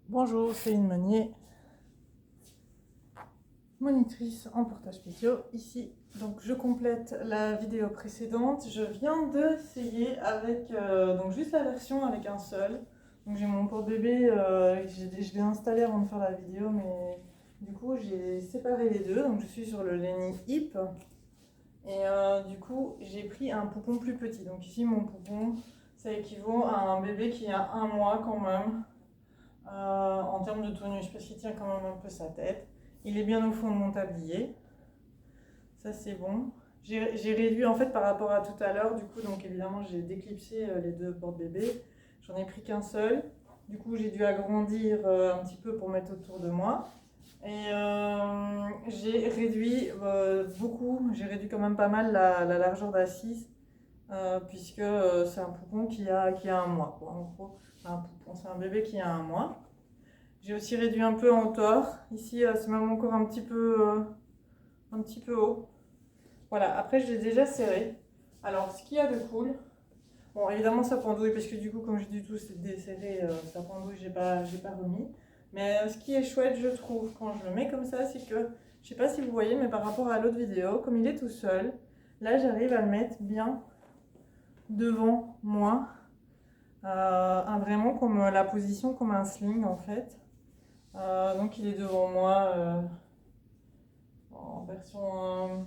Bonjour, Céline Meunier, monitrice en portage physio ici. Donc je complète la vidéo précédente. Je viens d'essayer avec donc juste la version avec un seul. Donc j'ai mon porte-bébé, je l'ai installé avant de faire la vidéo, mais du coup j'ai séparé les deux. Donc je suis sur le Lenny Hip et du coup j'ai pris un poupon plus petit. Donc ici mon poupon, ça équivaut à un bébé qui a 1 mois quand même. En termes de tonus, parce qu'il tient quand même un peu sa tête. Il est bien au fond de mon tablier. Ça, c'est bon. J'ai réduit en fait par rapport à tout à l'heure. Du coup, donc évidemment, j'ai déclipsé les deux porte-bébés. J'en ai pris qu'un seul. Du coup, j'ai dû agrandir un petit peu pour mettre autour de moi. Et j'ai réduit beaucoup. J'ai réduit quand même pas mal la largeur d'assise. Puisque c'est un poupon qui a 1 mois, quoi. En gros, c'est un bébé qui a 1 mois. J'ai aussi réduit un peu en hauteur. Ici, c'est même encore un petit peu haut. Voilà, après je l'ai déjà serré. Alors, ce qu'il y a de cool, bon, évidemment ça pendouille, parce que du coup, comme je dis tout, c'est desserré, ça pendouille, j'ai pas remis. Mais ce qui est chouette, je trouve, quand je le mets comme ça, c'est que, je sais pas si vous voyez, mais par rapport à l'autre vidéo, comme il est tout seul, là j'arrive à le mettre bien devant moi. Vraiment comme la position comme un sling en fait. Donc il est devant moi en version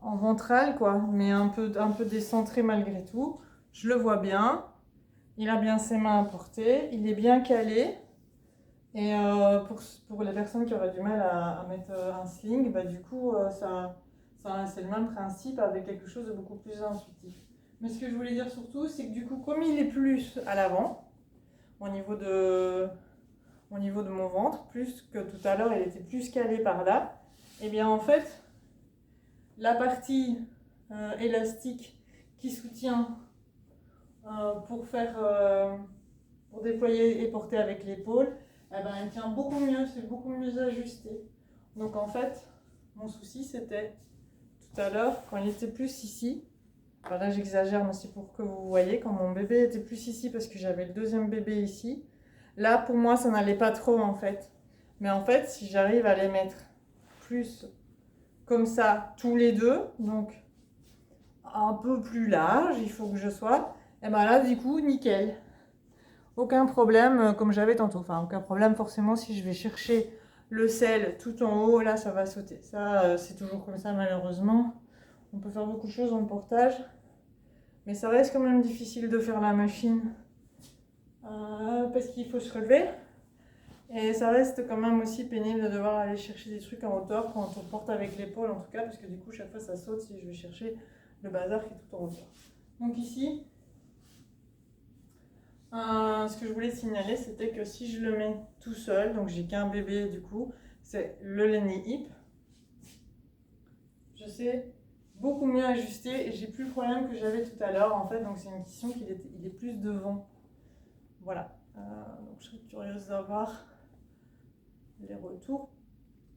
en ventrale quoi, mais un peu décentré malgré tout. Je le vois bien. Il a bien ses mains à portée. Il est bien calé. Et pour les personnes qui auraient du mal à mettre un sling, bah, du coup, c'est le même principe avec quelque chose de beaucoup plus intuitif. Mais ce que je voulais dire surtout, c'est que du coup, comme il est plus à l'avant, au niveau de, mon ventre, plus que tout à l'heure, il était plus calé par là, et bien en fait, la partie élastique qui soutient pour déployer et porter avec l'épaule, eh ben, elle tient beaucoup mieux, c'est beaucoup mieux ajusté. Donc en fait, mon souci c'était tout à l'heure, quand il était plus ici, enfin là j'exagère mais c'est pour que vous voyez, quand mon bébé était plus ici parce que j'avais le deuxième bébé ici, là pour moi ça n'allait pas trop en fait. Mais en fait si j'arrive à les mettre plus comme ça tous les deux, donc un peu plus large, il faut que je sois, et ben là du coup nickel. Aucun problème comme j'avais tantôt. Enfin, aucun problème forcément si je vais chercher le sel tout en haut, là ça va sauter. Ça, c'est toujours comme ça malheureusement. On peut faire beaucoup de choses dans le portage. Mais ça reste quand même difficile de faire la machine parce qu'il faut se relever. Et ça reste quand même aussi pénible de devoir aller chercher des trucs en hauteur quand on porte avec l'épaule en tout cas, parce que du coup chaque fois ça saute si je vais chercher le bazar qui est tout en hauteur. Donc ici, ce que je voulais signaler, c'était que si je le mets tout seul, donc j'ai qu'un bébé du coup, c'est le Lenny Hip, je sais beaucoup mieux ajuster et j'ai plus le problème que j'avais tout à l'heure en fait, donc c'est une question qu'il est plus devant. Voilà, donc je serais curieuse d'avoir les retours.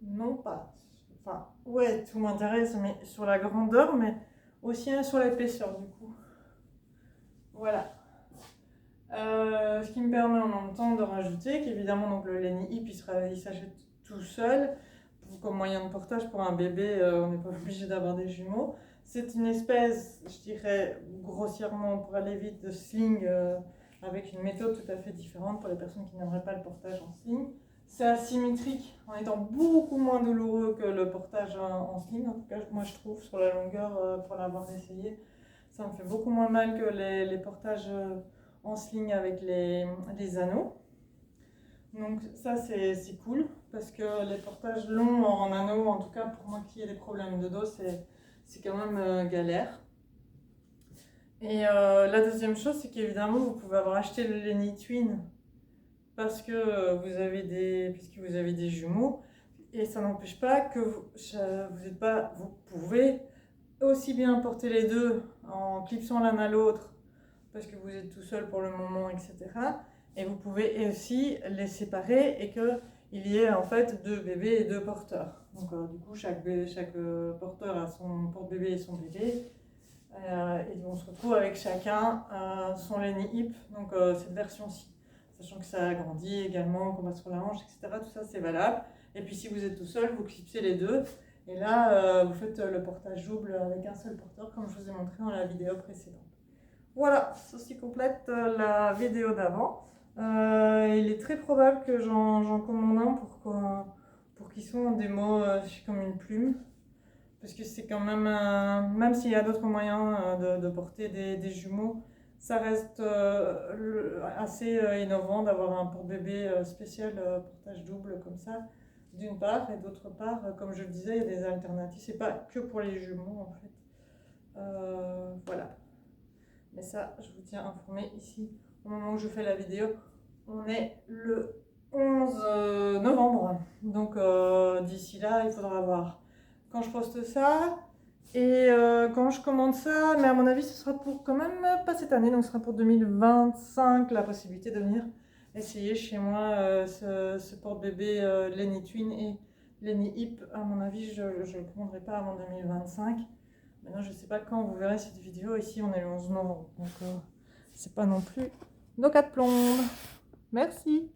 Non pas, enfin ouais, tout m'intéresse, mais sur la grandeur, mais aussi sur l'épaisseur du coup. Voilà. Ce qui me permet en même temps de rajouter qu'évidemment donc le Lenny Hip il s'achète tout seul comme moyen de portage pour un bébé, on n'est pas obligé d'avoir des jumeaux. C'est une espèce, je dirais grossièrement pour aller vite, de sling avec une méthode tout à fait différente pour les personnes qui n'aimeraient pas le portage en sling. C'est asymétrique en étant beaucoup moins douloureux que le portage en sling, en tout cas moi je trouve sur la longueur pour l'avoir essayé. Ça me fait beaucoup moins mal que les portages en sling avec les anneaux. Donc ça c'est cool parce que les portages longs en anneaux, en tout cas pour moi qui ai des problèmes de dos, c'est quand même galère. Et la deuxième chose, c'est qu'évidemment vous pouvez avoir acheté le Lenny Twin parce que puisque vous avez des jumeaux, et ça n'empêche pas que vous pouvez aussi bien porter les deux en clipsant l'un à l'autre parce que vous êtes tout seul pour le moment, etc. Et vous pouvez aussi les séparer et qu'il y ait en fait deux bébés et deux porteurs. Donc du coup, chaque porteur a son porte-bébé et son bébé. Et on se retrouve avec chacun son Lenny Hip, donc cette version-ci. sachant que ça agrandit également, qu'on va sur la hanche, etc. Tout ça, c'est valable. Et puis si vous êtes tout seul, vous clipsez les deux. Et là, vous faites le portage double avec un seul porteur, comme je vous ai montré dans la vidéo précédente. Voilà, ceci complète la vidéo d'avant. Il est très probable que j'en commande un pour qu'ils soient en démo comme une plume. Parce que c'est quand même, même s'il y a d'autres moyens de porter des jumeaux, ça reste assez innovant d'avoir un porte-bébé spécial portage double comme ça, d'une part, et d'autre part, comme je le disais, il y a des alternatives, c'est pas que pour les jumeaux en fait. Voilà. Mais ça, je vous tiens informé ici, au moment où je fais la vidéo, on est le 11 novembre, donc d'ici là, il faudra voir quand je poste ça et quand je commande ça, mais à mon avis, ce sera pour quand même pas cette année, donc ce sera pour 2025, la possibilité de venir essayer chez moi ce porte-bébé Lenny Twin et Lenny Hip. À mon avis, je ne le commanderai pas avant 2025. Maintenant, je ne sais pas quand vous verrez cette vidéo. Ici, on est le 11 novembre, donc c'est pas non plus nos 4 plombes. Merci.